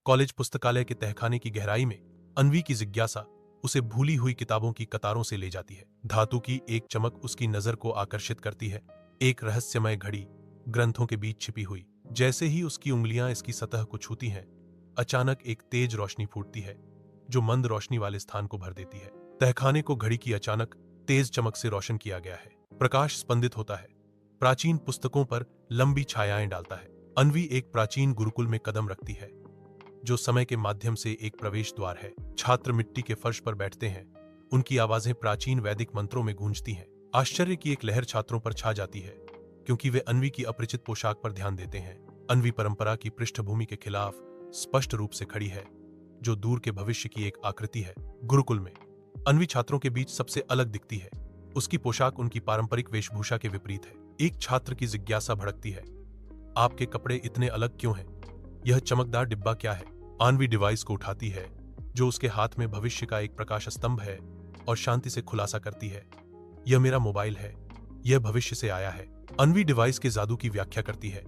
College पुस्तकालय के तहखाने की गहराई में अन्वी की जिज्ञासा उसे भूली हुई किताबों की कतारों से ले जाती है। धातु की एक चमक उसकी नजर को आकर्षित करती है, एक रहस्यमय घड़ी ग्रंथों के बीच छिपी हुई। जैसे ही उसकी उंगलियां इसकी सतह को छूती हैं, अचानक एक तेज रोशनी फूटती है जो मंद रोशनी वाले स्थान को भर देती है। तहखाने को घड़ी की अचानक तेज चमक से रोशन किया गया है। प्रकाश स्पंदित होता है, प्राचीन पुस्तकों पर लंबी छायाएं डालता है। अन्वी एक प्राचीन गुरुकुल में कदम रखती है जो समय के माध्यम से एक प्रवेश द्वार है। छात्र मिट्टी के फर्श पर बैठते हैं, उनकी आवाजें प्राचीन वैदिक मंत्रों में गूंजती हैं। आश्चर्य की एक लहर छात्रों पर छा जाती है क्योंकि वे अन्वी की अपरिचित पोशाक पर ध्यान देते हैं। अन्वी परंपरा की पृष्ठभूमि के खिलाफ स्पष्ट रूप से खड़ी है, जो दूर के भविष्य की एक आकृति है। गुरुकुल में अन्वी छात्रों के बीच सबसे अलग दिखती है। उसकी पोशाक उनकी पारंपरिक वेशभूषा के विपरीत है। एक छात्र की जिज्ञासा भड़कती है, आपके कपड़े इतने अलग क्यों हैं? यह चमकदार डिब्बा क्या है? अन्वी डिवाइस को उठाती है जो उसके हाथ में भविष्य का एक प्रकाश स्तंभ है और शांति से खुलासा करती है, यह मेरा मोबाइल है, यह भविष्य से आया है। अन्वी डिवाइस के जादू की व्याख्या करती है,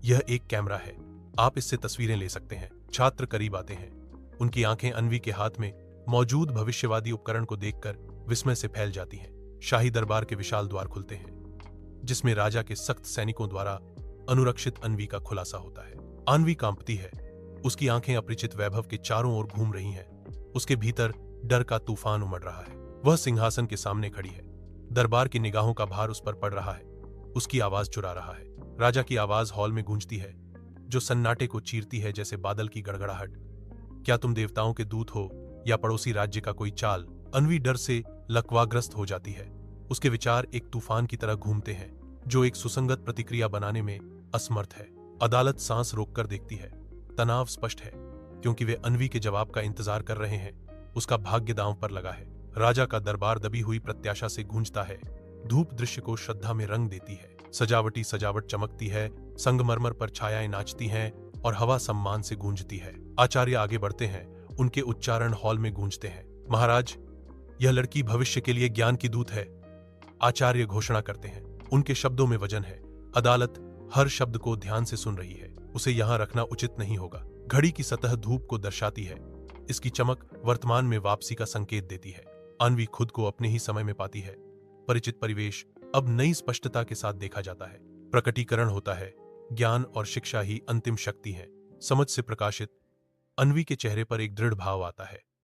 यह एक कैमरा है, आप इससे तस्वीरें ले सकते हैं। छात्र करीब आते हैं, उनकी आंखें अन्वी के हाथ में मौजूद भविष्यवादी उपकरण को देखकर विस्मय से फैल जाती हैं। शाही दरबार के विशाल द्वार खुलते हैं जिसमें राजा के सख्त सैनिकों द्वारा अनुरक्षित अन्वी का खुलासा होता है। अन्वी कांपती है, उसकी आंखें अपरिचित वैभव के चारों ओर घूम रही हैं। उसके भीतर डर का तूफान उमड़ रहा है। वह सिंहासन के सामने खड़ी है, दरबार की निगाहों का भार उस पर पड़ रहा है। उसकी आवाज चुरा रहा है। राजा की आवाज हॉल में गूंजती है जो सन्नाटे को चीरती है जैसे बादल की गड़गड़ाहट। क्या तुम देवताओं के दूत हो या पड़ोसी राज्य का कोई चाल? अन्वी डर से लकवाग्रस्त हो जाती है। उसके विचार एक तूफान की तरह घूमते हैं जो एक सुसंगत प्रतिक्रिया बनाने में असमर्थ है। अदालत सांस रोककर देखती है। तनाव स्पष्ट है क्योंकि वे अन्वी के जवाब का इंतजार कर रहे हैं। उसका भाग्य दांव पर लगा है। राजा का दरबार दबी हुई प्रत्याशा से गूंजता है। धूप दृश्य को श्रद्धा में रंग देती है। सजावटी सजावट चमकती है, संगमरमर पर छायाएं नाचती हैं और हवा सम्मान से गूंजती है। आचार्य आगे बढ़ते हैं, उनके उच्चारण हॉल में गूंजते हैं। महाराज, यह लड़की भविष्य के लिए ज्ञान की दूत है, आचार्य घोषणा करते हैं। उनके शब्दों में वजन है। अदालत हर शब्द को ध्यान से सुन रही है। उसे यहां रखना उचित नहीं होगा। घड़ी की सतह धूप को दर्शाती है, इसकी चमक वर्तमान में वापसी का संकेत देती है। अन्वी खुद को अपने ही समय में पाती है। परिचित परिवेश अब नई स्पष्टता के साथ देखा जाता है। प्रकटीकरण होता है, ज्ञान और शिक्षा ही अंतिम शक्ति है। समझ से प्रकाशित अन्वी के चेहरे पर एक दृढ़ भाव आता है।